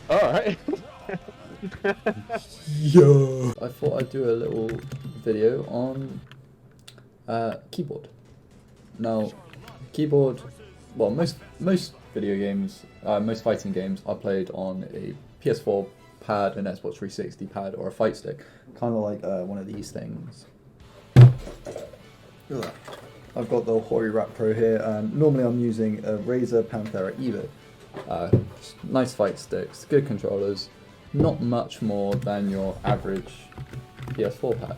Alright. Yo! I thought I'd do a little video on keyboard. Now, keyboard, well, most video games, most fighting games are played on a PS4 pad, an Xbox 360 pad, or a fight stick. Kind of like one of these things. Look at that. I've got the Hori Rat Pro here, and normally I'm using a Razer Panthera Evo. Nice fight sticks, good controllers, not much more than your average PS4 pad.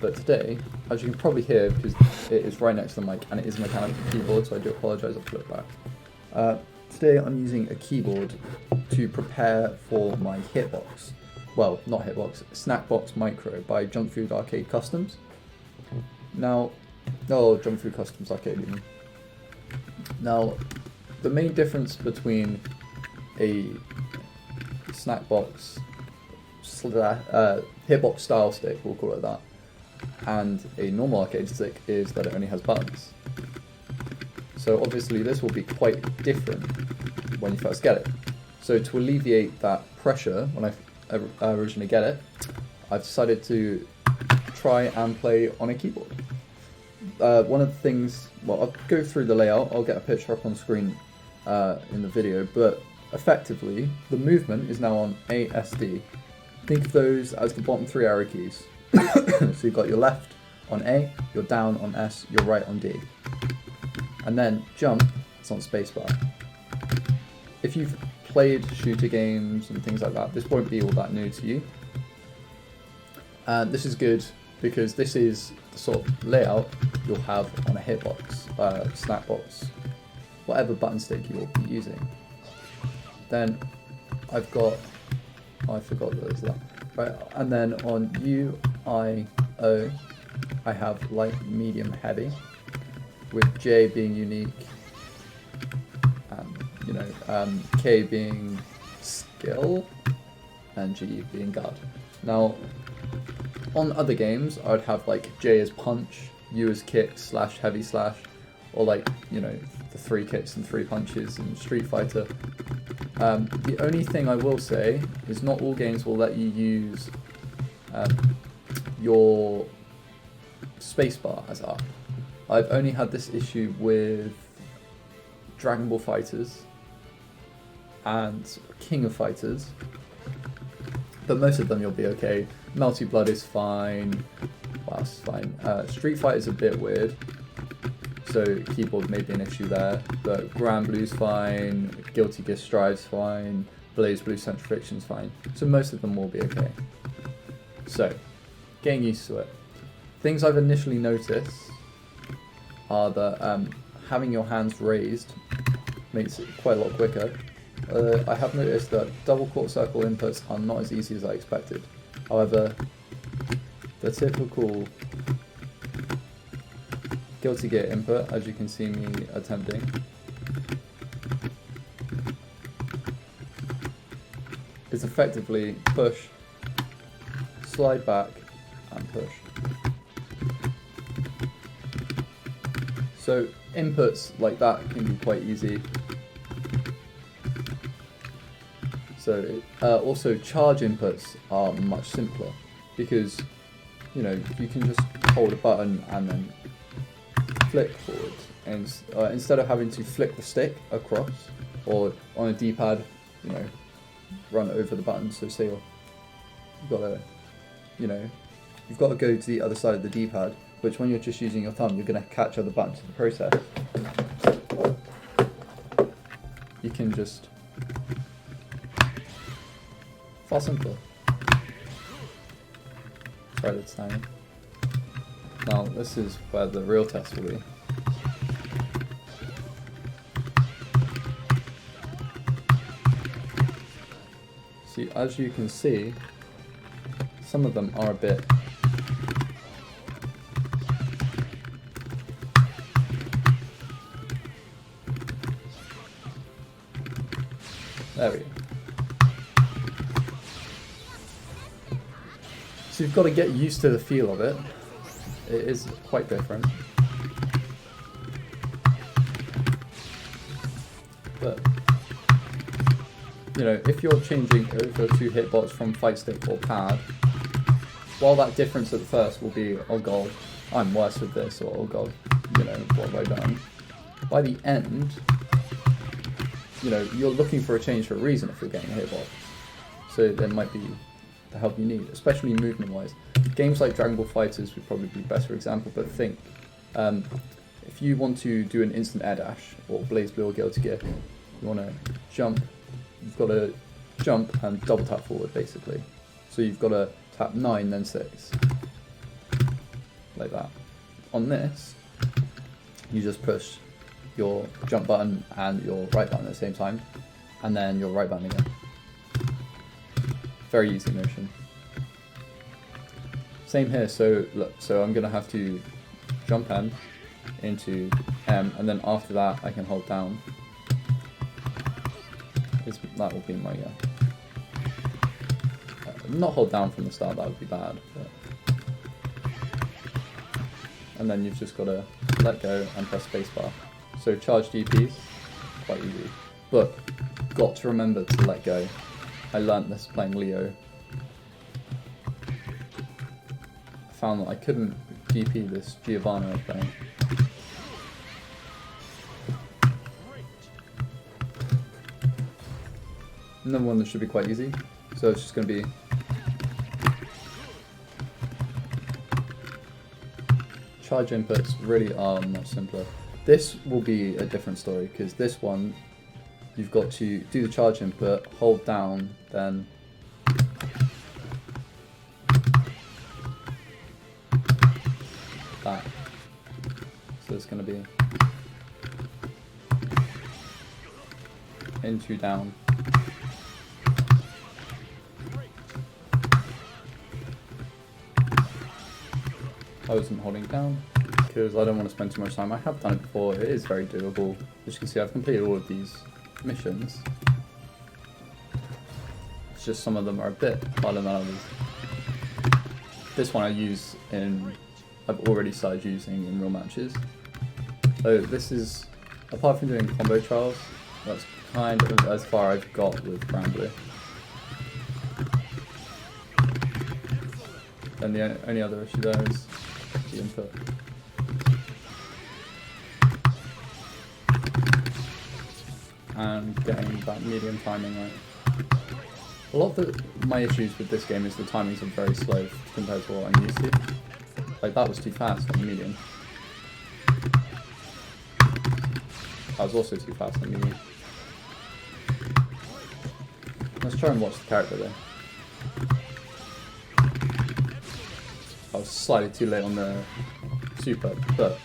But today, as you can probably hear, because it is right next to the mic and it is a mechanical keyboard, so I do apologise if I look back. Today I'm using a keyboard to prepare for my hitbox. Well, not hitbox, Snackbox Micro by Junk Food Arcade Customs. Now, Junk Food Customs Arcade even. Now, the main difference between a Snackbox hitbox style stick, we'll call it that, and a normal arcade stick is that it only has buttons. So obviously this will be quite different when you first get it. So to alleviate that pressure when I originally get it, I've decided to try and play on a keyboard. One of the things, well, I'll go through the layout, I'll get a picture up on screen in the video, but effectively the movement is now on A, S, D. Think of those as the bottom three arrow keys. So you've got your left on A, your down on S, your right on D. And then jump is on spacebar. If you've played shooter games and things like that, this won't be all that new to you. And this is good because this is the sort of layout you'll have on a hitbox, Snackbox, whatever button stick you'll be using. Then I've got, I forgot that there's that. Right, and then on U, I, O, I have light, medium, heavy, with J being unique, K being skill, and G being guard. Now, on other games, I would have like J as punch, U as kick, slash, heavy slash, or like, the 3 kicks and 3 punches in Street Fighter. The only thing I will say is not all games will let you use your spacebar as up. I've only had this issue with Dragon Ball Fighters and King of Fighters, but most of them you'll be okay. Melty Blood is fine. What else is fine? Street Fighter is a bit weird, so keyboard may be an issue there, but Grand Blue's fine, Guilty Gear Strive's fine, Blaze Blue Central Fiction's fine, so most of them will be okay. So, getting used to it. Things I've initially noticed are that having your hands raised makes it quite a lot quicker. I have noticed that double quarter circle inputs are not as easy as I expected. However, the typical Guilty Gear input, as you can see me attempting, is effectively push, slide back, and push. So inputs like that can be quite easy. So also charge inputs are much simpler because you can just hold a button and then flick forward, and instead of having to flick the stick across or on a D-pad, run over the button. So say you've got to go to the other side of the D-pad, which when you're just using your thumb, you're going to catch other buttons in the process. You can just far simpler. Try this time. Now this is where the real test will be. See, as you can see, some of them are a bit there we go. So you've got to get used to the feel of it. It is quite different. But you know, if you're changing over to hitbox from fight stick or pad, while that difference at first will be, oh god, I'm worse with this, or oh god, you know, what have I done? By the end, you know, you're looking for a change for a reason if you're getting a hitbox. So there might be the help you need, especially movement-wise. Games like Dragon Ball FighterZ would probably be a better example, but think, if you want to do an instant air dash, or BlazBlue or Guilty Gear, you want to jump, you've got to jump and double tap forward, basically. So you've got to tap 9, then 6. Like that. On this, you just push your jump button and your right button at the same time, and then your right button again. Very easy motion. Same here, so look, so I'm going to have to jump N into M, and then after that I can hold down. That will be my, not hold down from the start, that would be bad. But. And then you've just got to let go and press spacebar. So charge DPs, quite easy. But, got to remember to let go. I learnt this playing Leo. I found that I couldn't DP this Giovanna I was playing. Another one that should be quite easy. So it's just going to be charge inputs really are much simpler. This will be a different story because this one you've got to do the charge input, hold down, then that. So it's going to be into down. I wasn't holding down because I don't want to spend too much time. I have done it before, it is very doable. As you can see, I've completed all of these missions. It's just some of them are a bit harder than others. This one I've already started using in real matches. So this is, apart from doing combo trials, that's kind of as far I've got with Brambley. And the only other issue there is the input. And getting that medium timing right. A lot of my issues with this game is the timings are very slow compared to what I'm used to. Like that was too fast on medium. That was also too fast on medium. Let's try and watch the character though. I was slightly too late on the super, but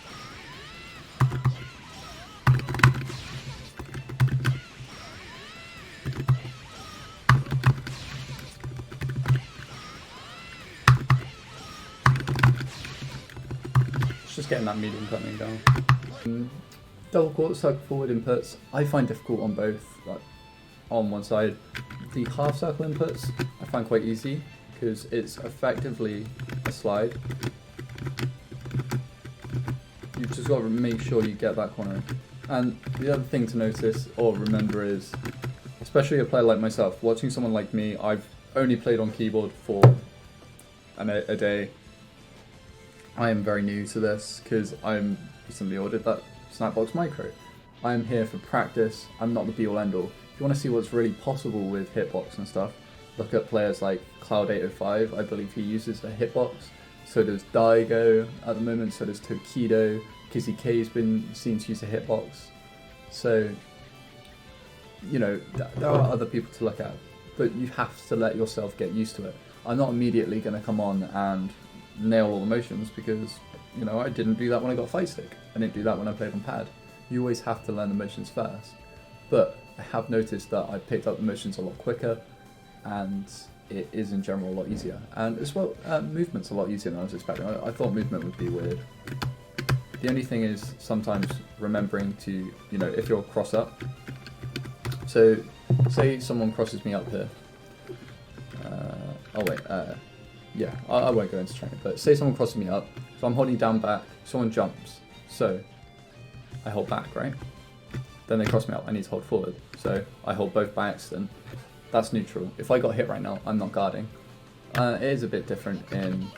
it's just getting that medium coming down. Double quarter circle forward inputs, I find difficult on both. Like on one side, the half circle inputs I find quite easy because it's effectively a slide. You've just got to make sure you get that corner. And the other thing to notice or remember is, especially a player like myself, watching someone like me, I've only played on keyboard for a day. I am very new to this because I'm recently ordered that Snackbox Micro. I am here for practice, I'm not the be-all end-all. If you want to see what's really possible with hitbox and stuff, look at players like Cloud805, I believe he uses a hitbox. So does Daigo at the moment, so does Tokido. Kizzy K's been seen to use a hitbox. So, you know, there are other people to look at, but you have to let yourself get used to it. I'm not immediately going to come on and nail all the motions because, you know, I didn't do that when I got Fight Stick. I didn't do that when I played on pad. You always have to learn the motions first. But I have noticed that I picked up the motions a lot quicker, and it is in general a lot easier. And as well, movement's a lot easier than I was expecting. I thought movement would be weird. The only thing is sometimes remembering to, you know, if you're cross up. So, say someone crosses me up here. Yeah, I won't go into training, but say someone crosses me up, so I'm holding down back, someone jumps. So, I hold back, right? then they cross me up, I need to hold forward. So I hold both by accident. That's neutral. If I got hit right now, I'm not guarding. It is a bit different in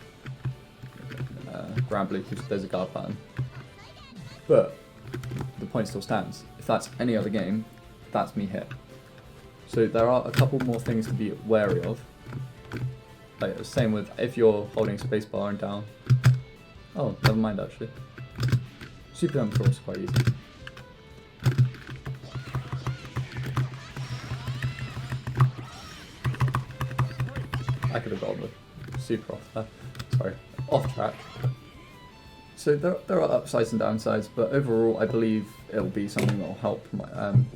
ground blue because there's a guard button. But the point still stands. If that's any other game, that's me hit. So there are a couple more things to be wary of. Like the same with if you're holding spacebar and down. Oh, never mind actually. Super jump is quite easy. I could have gone with super off there. Sorry, off track. So there are upsides and downsides, but overall I believe it will be something that will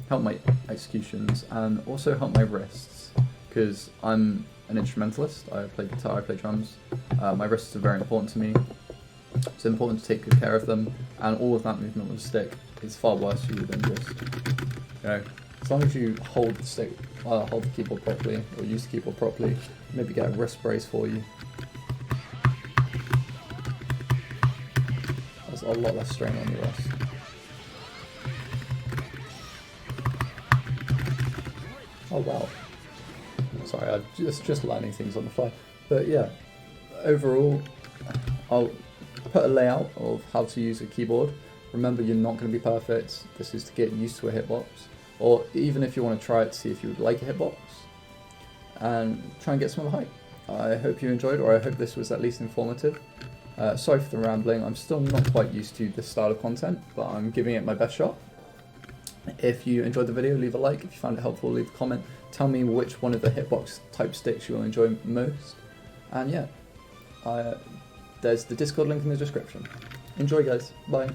help my executions and also help my wrists, because I'm an instrumentalist. I play guitar, I play drums. My wrists are very important to me. It's important to take good care of them, and all of that movement with a stick is far worse for you than just, as long as you hold the stick, hold the keyboard properly, or use the keyboard properly, maybe get a wrist brace for you. There's a lot less strain on your wrist. Oh wow. Sorry, I'm just learning things on the fly. But yeah, overall, I'll put a layout of how to use a keyboard. Remember, you're not going to be perfect. This is to get used to a hitbox. Or even if you want to try it to see if you would like a hitbox. And try and get some of the hype. I hope you enjoyed, or I hope this was at least informative. Sorry for the rambling. I'm still not quite used to this style of content, but I'm giving it my best shot. If you enjoyed the video, leave a like. If you found it helpful, leave a comment. Tell me which one of the hitbox type sticks you'll enjoy most. And yeah, there's the Discord link in the description. Enjoy, guys. Bye.